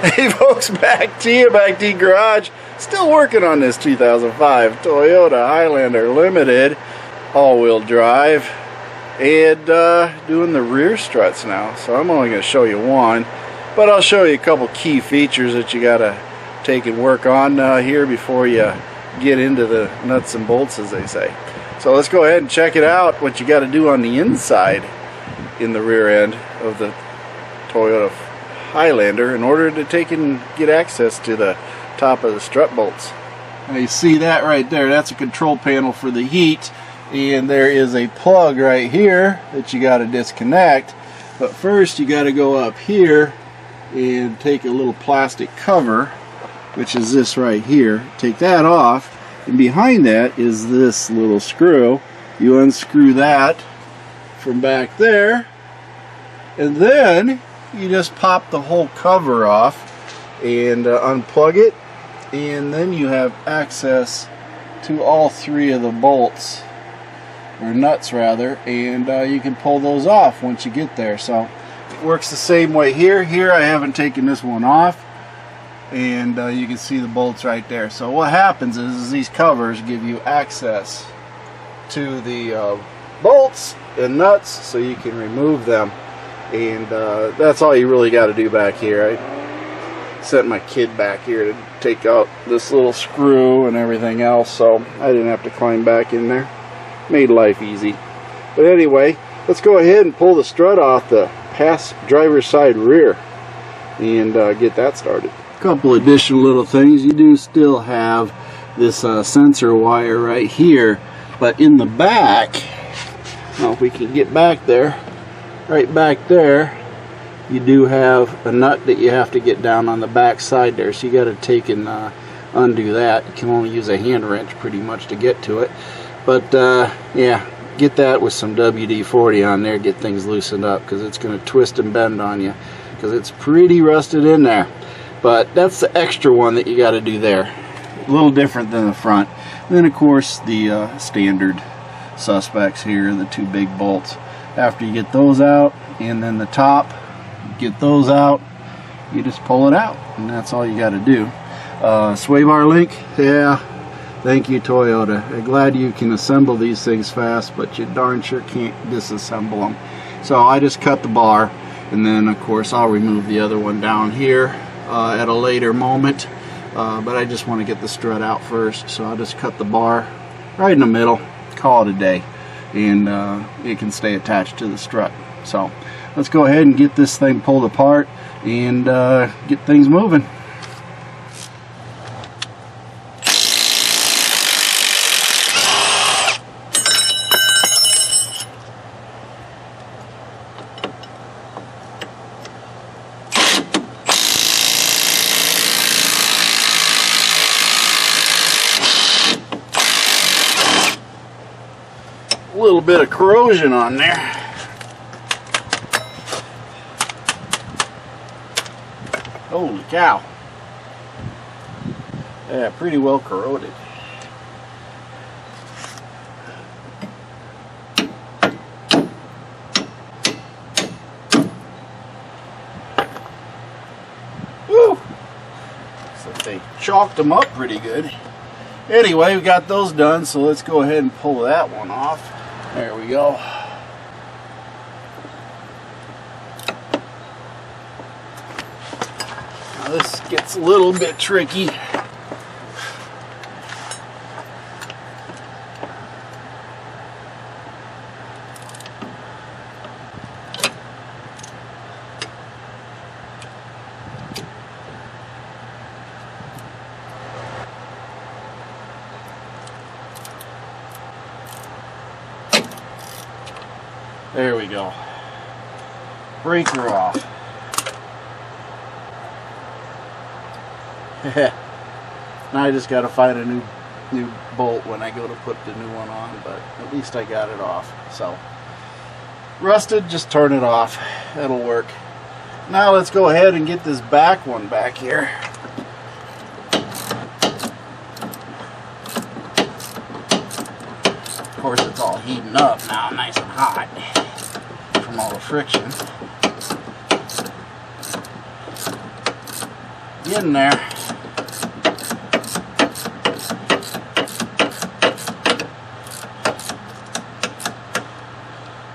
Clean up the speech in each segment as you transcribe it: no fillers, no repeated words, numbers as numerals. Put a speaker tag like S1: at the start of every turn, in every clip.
S1: Hey folks, back to you, MACT Garage. Still working on this 2005 Toyota Highlander Limited all-wheel drive and doing the rear struts now. So I'm only going to show you one, but I'll show you a couple key features that you got to take and work on here before you get into the nuts and bolts, as they say. So let's go ahead and check it out, what you got to do on the inside in the rear end of the Toyota Highlander in order to take and get access to the top of the strut bolts. Now you see that right there, that's a control panel for the heat, and there is a plug right here that you got to disconnect. But first you got to go up here and take a little plastic cover, which is this right here, take that off, and behind that is this little screw. You unscrew that from back there, and then you just pop the whole cover off and unplug it, and then you have access to all three of the bolts, or nuts rather, and you can pull those off once you get there. So it works the same way here. Here I haven't taken this one off, and you can see the bolts right there. So what happens is these covers give you access to the bolts and nuts so you can remove them. And that's all you really got to do back here. I sent my kid back here to take out this little screw and everything else, so I didn't have to climb back in there. Made life easy. But anyway, let's go ahead and pull the strut off the driver's side rear and get that started. A couple additional little things. You do still have this sensor wire right here, but in the back, well, if we can get back there, right back there, you do have a nut that you have to get down on the back side there, so you got to take and undo that. You can only use a hand wrench pretty much to get to it, but yeah, get that with some WD-40 on there, get things loosened up, because it's going to twist and bend on you because it's pretty rusted in there. But that's the extra one that you got to do there, a little different than the front. And then of course the standard suspects here, the two big bolts. After you get those out, and then the top, get those out, you just pull it out, and that's all you got to do. Sway bar link, yeah, thank you Toyota. I'm glad you can assemble these things fast, but you darn sure can't disassemble them. So I just cut the bar, and then of course I'll remove the other one down here at a later moment, but I just want to get the strut out first, so I'll just cut the bar right in the middle, call it a day, and it can stay attached to the strut. So let's go ahead and get this thing pulled apart and get things moving. A little bit of corrosion on there. Holy cow. Yeah, pretty well corroded. Woo! So they chalked them up pretty good. Anyway, we got those done, so let's go ahead and pull that one off. There we go. Now this gets a little bit tricky. There we go. Breaker off. Now I just got to find a new bolt when I go to put the new one on, but at least I got it off. So rusted, just turn it off. That'll work. Now let's go ahead and get this back one back here. Of course, it's all heating up now, nice and hot from all the friction. in there.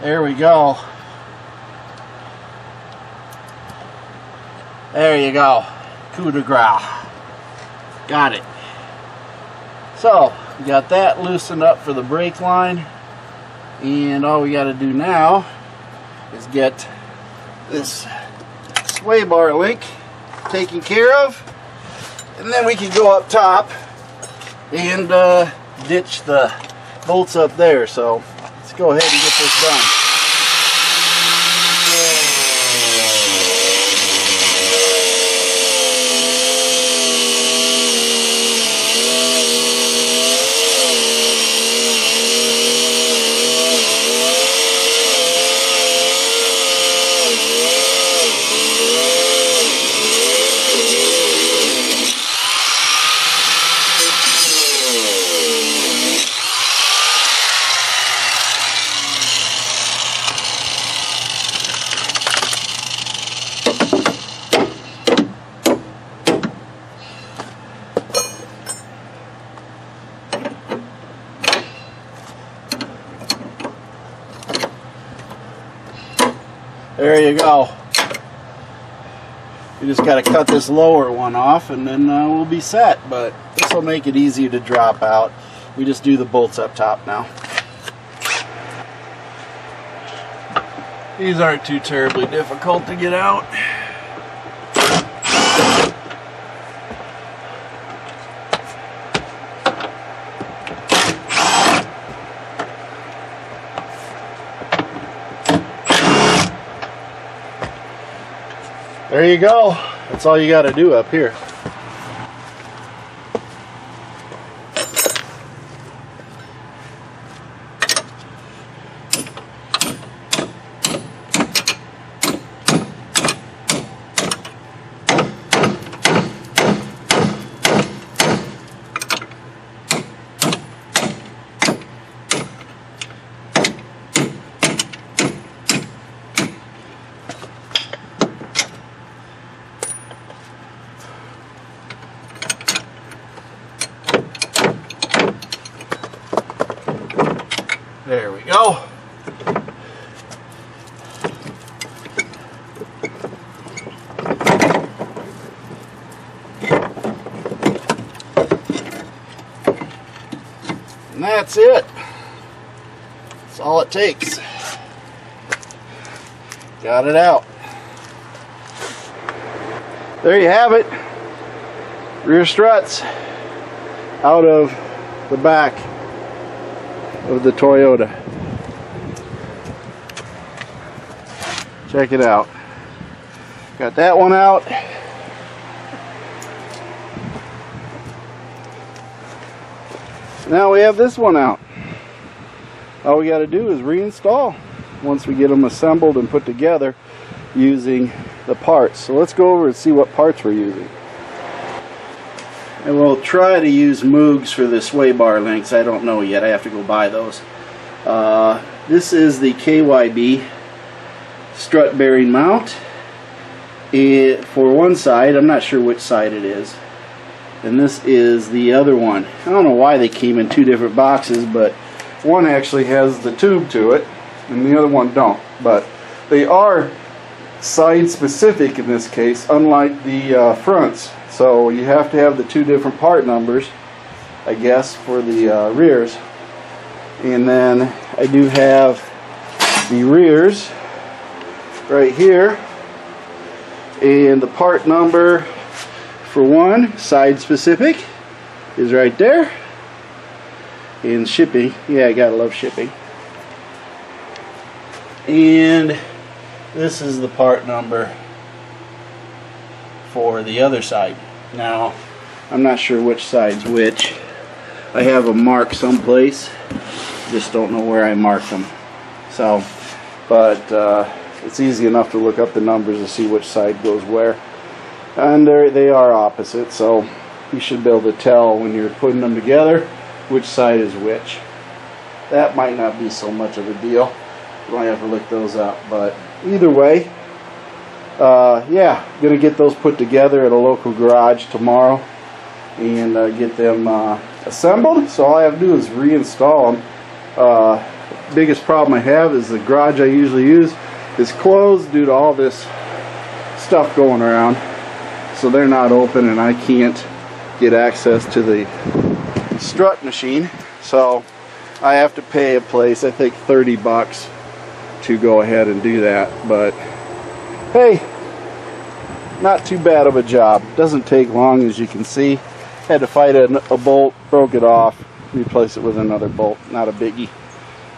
S1: There we go. There you go. Coup de grace. Got it. So, we got that loosened up for the brake line. And all we got to do now is get this sway bar link taken care of. And then we can go up top and ditch the bolts up there. So, let's go ahead and get this done. There you go. You just got to cut this lower one off and then we'll be set, but this will make it easier to drop out. We just do the bolts up top now. These aren't too terribly difficult to get out. There you go. That's all you got to do up here. There we go. And that's it. That's all it takes. Got it out. There you have it. Rear struts out of the back of the Toyota. Check it out. Got that one out. Now we have this one out. All we got to do is reinstall once we get them assembled and put together using the parts. So let's go over and see what parts we're using. And we'll try to use Moogs for the sway bar links. I don't know yet. I have to go buy those. This is the KYB strut bearing mount. For one side, I'm not sure which side it is. And this is the other one. I don't know why they came in two different boxes, but one actually has the tube to it, and the other one don't. But they are side specific in this case, unlike the fronts. So you have to have the two different part numbers, I guess, for the rears. And then I do have the rears right here, and the part number for one, side specific, is right there. And shipping, yeah, I gotta love shipping. And this is the part number for the other side. Now, I'm not sure which side's which. I have them marked someplace, just don't know where I marked them. So, but it's easy enough to look up the numbers to see which side goes where. And they are opposite, so you should be able to tell when you're putting them together which side is which. That might not be so much of a deal. You might have to look those up, but either way, yeah, gonna get those put together at a local garage tomorrow and get them assembled. So all I have to do is reinstall them. Biggest problem I have is the garage I usually use is closed due to all this stuff going around, so they're not open and I can't get access to the strut machine, so I have to pay a place, I think $30 to go ahead and do that. But hey, not too bad of a job. Doesn't take long, as you can see. Had to fight a bolt, broke it off, replace it with another bolt. Not a biggie.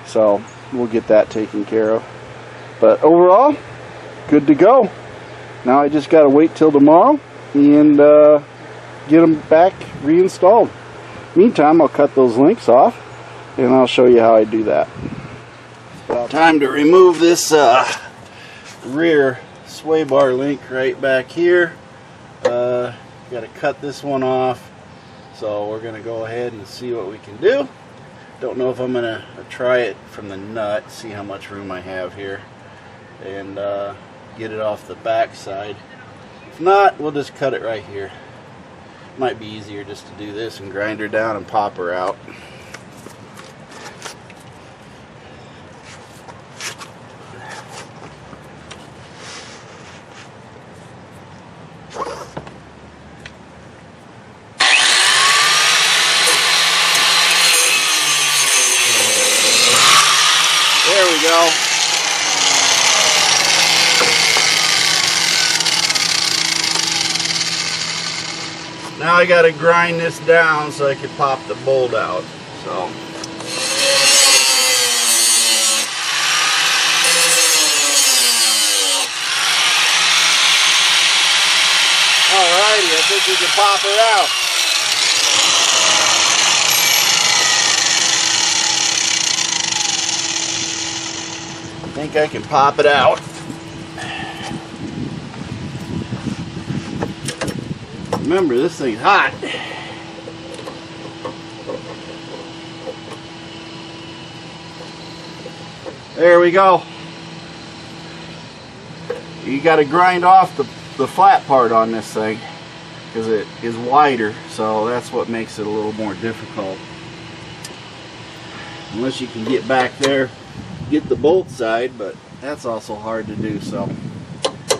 S1: So we'll get that taken care of. But overall, good to go. Now I just got to wait till tomorrow and get them back reinstalled. Meantime, I'll cut those links off and I'll show you how I do that. Time to remove this rear sway bar link right back here. Got to cut this one off, so we're going to go ahead and see what we can do. Don't know if I'm going to try it from the nut, see how much room I have here, and get it off the back side. If not, we'll just cut it right here. Might be easier just to do this and grind her down and pop her out. There we go. Now I got to grind this down so I can pop the bolt out. So. Alrighty, I think we can pop her out. I think I can pop it out. Remember, this thing's hot. There we go. You got to grind off the flat part on this thing because it is wider, so that's what makes it a little more difficult. Unless you can get back there, get the bolt side, but that's also hard to do. So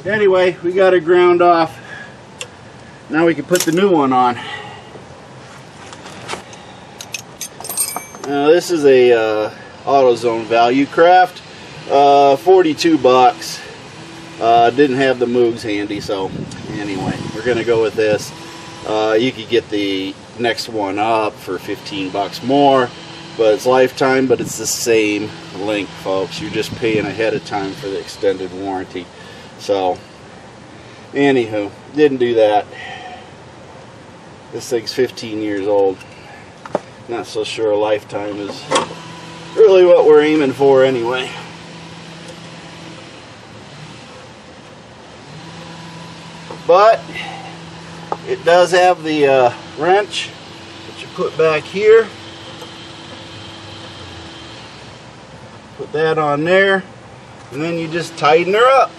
S1: anyway, we got it ground off. Now we can put the new one on. Now this is a AutoZone Value Craft, 42 bucks. Didn't have the Moogs handy, so anyway, we're gonna go with this. You could get the next one up for 15 bucks more, but it's lifetime, but it's the same link, folks. You're just paying ahead of time for the extended warranty. So anywho, didn't do that. This thing's 15 years old. Not so sure a lifetime is really what we're aiming for anyway. But it does have the wrench that you put back here. Put that on there, and then you just tighten her up.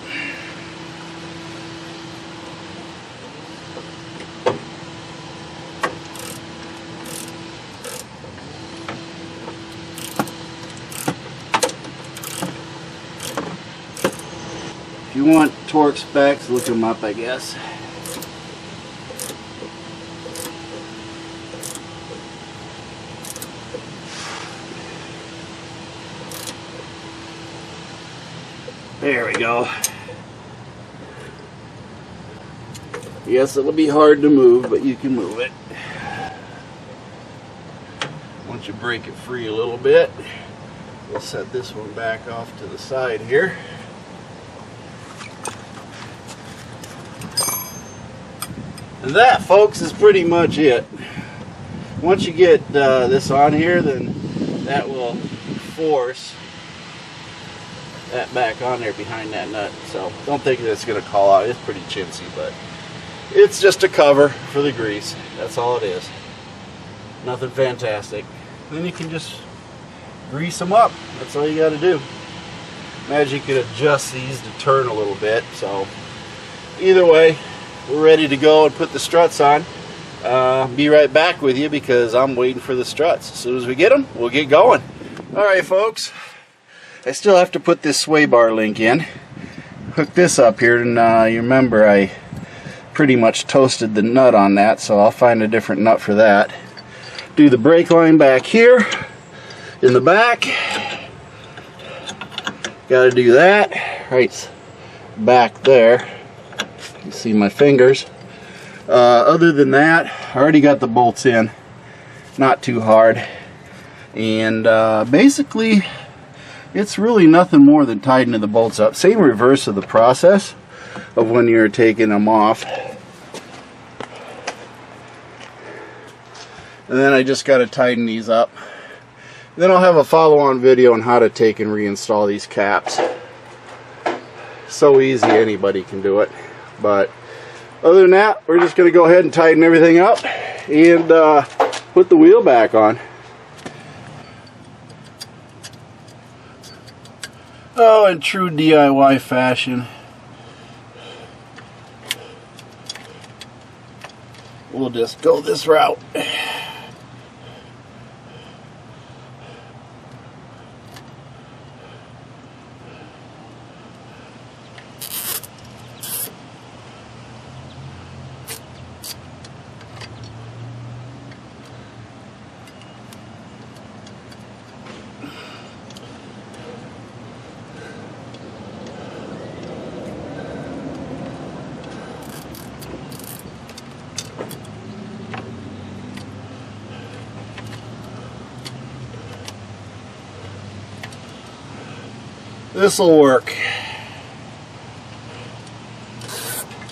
S1: If you want torque specs, look them up, I guess. There we go. Yes, it'll be hard to move, but you can move it. Once you break it free a little bit, we'll set this one back off to the side here. And that, folks, is pretty much it. Once you get this on here, then that will force that back on there behind that nut. So don't think that it's going to call out. It's pretty chintzy, but it's just a cover for the grease. That's all it is. Nothing fantastic. Then you can just grease them up. That's all you got to do. Imagine you could adjust these to turn a little bit. So either way, we're ready to go and put the struts on. Be right back with you because I'm waiting for the struts. As soon as we get them, we'll get going. Alright folks, I still have to put this sway bar link in. Hook this up here, and you remember I pretty much toasted the nut on that, so I'll find a different nut for that. Do the brake line back here in the back. Gotta do that right back there. You see my fingers. Other than that, I already got the bolts in, not too hard, and basically it's really nothing more than tightening the bolts up. Same reverse of the process of when you're taking them off. And then I just got to tighten these up. Then I'll have a follow-on video on how to take and reinstall these caps. So easy, anybody can do it. But other than that, we're just going to go ahead and tighten everything up and put the wheel back on. Oh, in true DIY fashion, we'll just go this route. This'll work.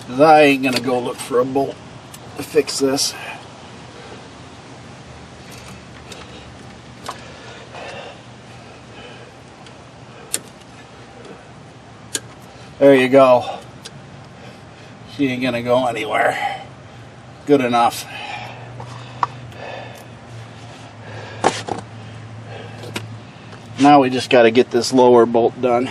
S1: 'Cause I ain't gonna go look for a bolt to fix this. There you go. She ain't gonna go anywhere. Good enough. Now we just got to get this lower bolt done.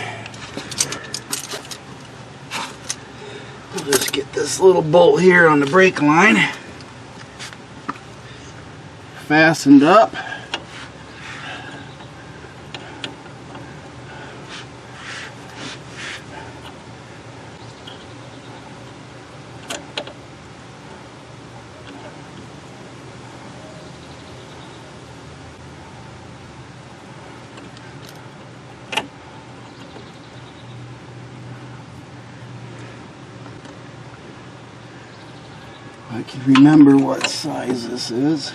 S1: We'll just get this little bolt here on the brake line fastened up. I can remember what size this is.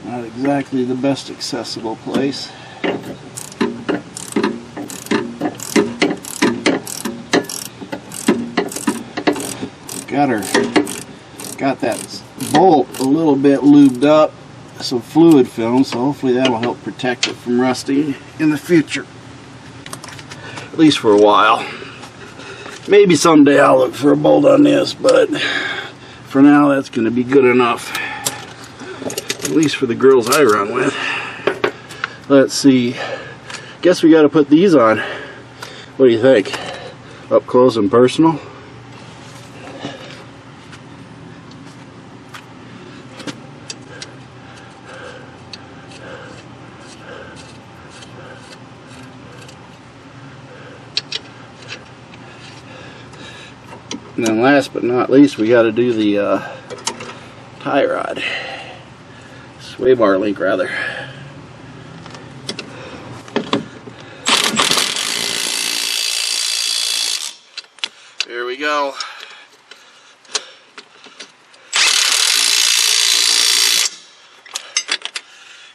S1: Not exactly the best accessible place. Got that bolt a little bit lubed up, some fluid film, so hopefully that'll help protect it from rusting in the future. At least for a while. Maybe someday I'll look for a bolt on this, but for now that's going to be good enough. At least for the girls I run with. Let's see. Guess we got to put these on. What do you think? Up close and personal? And then last but not least, we got to do the tie rod. Sway bar link, rather. There we go.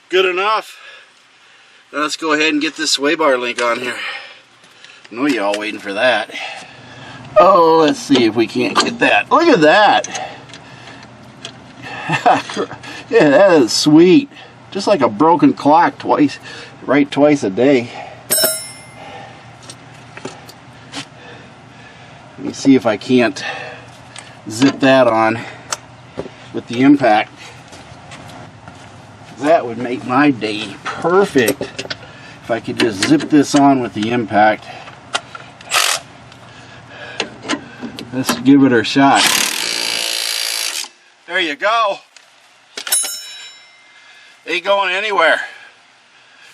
S1: Good enough. Now let's go ahead and get this sway bar link on here. I know you all waiting for that. Oh, let's see if we can't get that. Look at that. Yeah, that is sweet. Just like a broken clock twice. right twice a day. Let me see if I can't zip that on with the impact. That would make my day perfect if I could just zip this on with the impact. Let's give it a shot. There you go. Ain't going anywhere.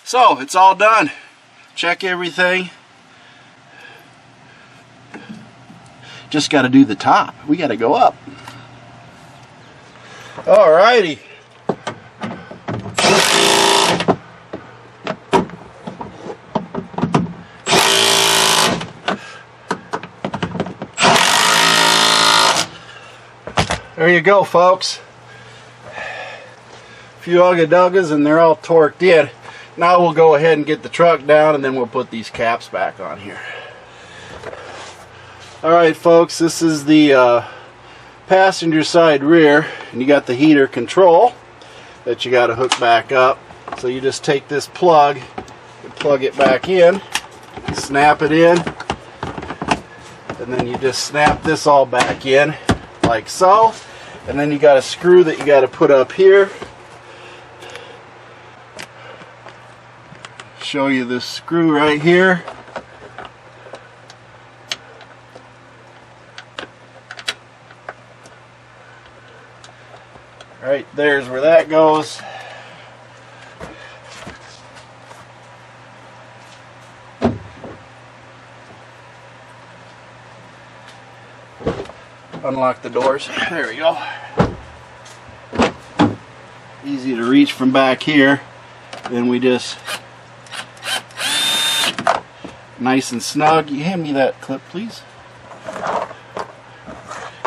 S1: So it's all done. Check everything. Just got to do the top. We got to go up. Alrighty. There you go, folks. A few ugga-duggas and they're all torqued in. Now we'll go ahead and get the truck down and then we'll put these caps back on here. Alright folks, this is the passenger side rear, and you got the heater control that you got to hook back up. So you just take this plug and plug it back in, snap it in, and then you just snap this all back in like so. And then you got a screw that you got to put up here. Show you this screw right here. Right there's where that goes. Unlock the doors. There we go. Easy to reach from back here. Then we just nice and snug. You hand me that clip, please.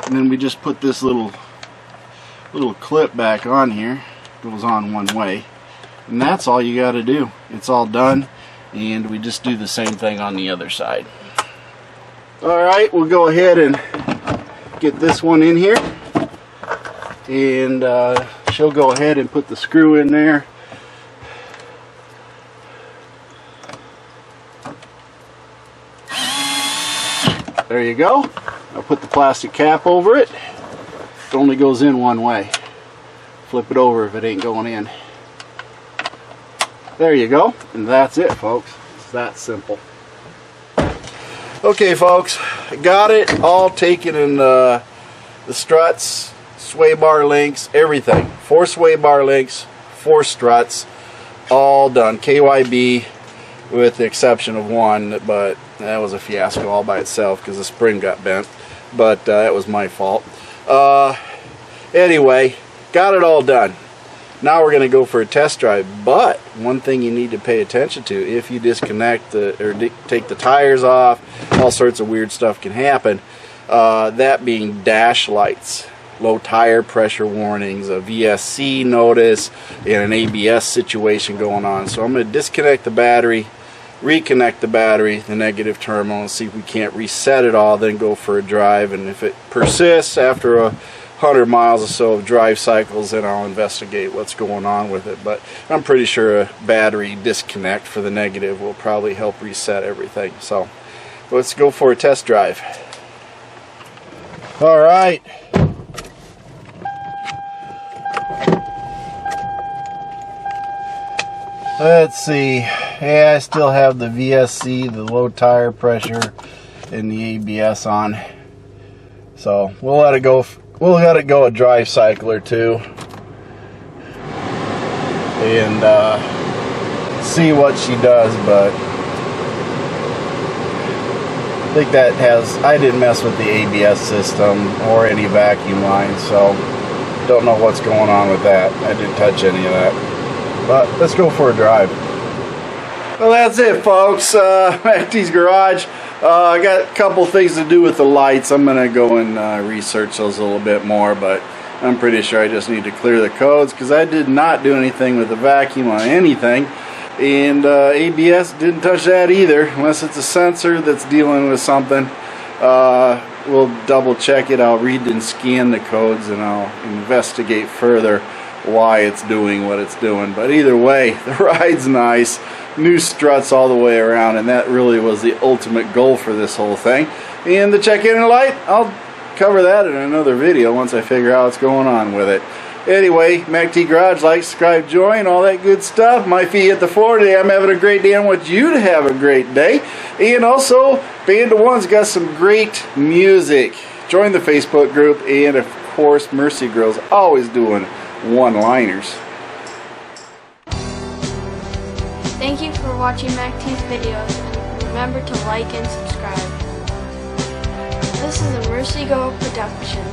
S1: And then we just put this little clip back on here. Goes on one way. And that's all you got to do. It's all done. And we just do the same thing on the other side. Alright, we'll go ahead and get this one in here. And she'll go ahead and put the screw in there. There you go. I'll put the plastic cap over it. It only goes in one way. Flip it over if it ain't going in. There you go. And that's it, folks. It's that simple. Okay, folks. I got it all taken in the struts, sway bar links, everything. 4 sway bar links, 4 struts, all done. KYB with the exception of one, but that was a fiasco all by itself because the spring got bent. But that was my fault. Anyway, got it all done. Now we're going to go for a test drive. But one thing you need to pay attention to, if you disconnect or take the tires off, all sorts of weird stuff can happen. That being dash lights, low tire pressure warnings, a VSC notice, and an ABS situation going on. So I'm going to disconnect the battery, reconnect the battery, the negative terminal, and see if we can't reset it all, then go for a drive. And if it persists after 100 miles or so of drive cycles, then I'll investigate what's going on with it. But I'm pretty sure a battery disconnect for the negative will probably help reset everything. So let's go for a test drive. Alright. Let's see. Yeah, I still have the VSC, the low tire pressure, and the ABS on. So we'll let it go. We'll let it go a drive cycle or two, and see what she does. But I think that has. I didn't mess with the ABS system or any vacuum lines, so don't know what's going on with that. I didn't touch any of that. But let's go for a drive. Well, that's it, folks. MACT's garage. I got a couple things to do with the lights. I'm going to go and research those a little bit more, but I'm pretty sure I just need to clear the codes because I did not do anything with the vacuum on anything. And ABS didn't touch that either, unless it's a sensor that's dealing with something. We'll double check it. I'll read and scan the codes and I'll investigate further. why it's doing what it's doing. But either way, the ride's nice. New struts all the way around, and that really was the ultimate goal for this whole thing. And the check-in light, I'll cover that in another video once I figure out what's going on with it. Anyway, MACT Garage, like, subscribe, join, all that good stuff. My feet hit the floor today. I'm having a great day. I want you to have a great day. And also, Band of One's got some great music. Join the Facebook group, and of course, Mercy Girl's always doing one-liners.
S2: Thank you for watching MACT's videos, and remember to like and subscribe. This is a Mercy Girl production.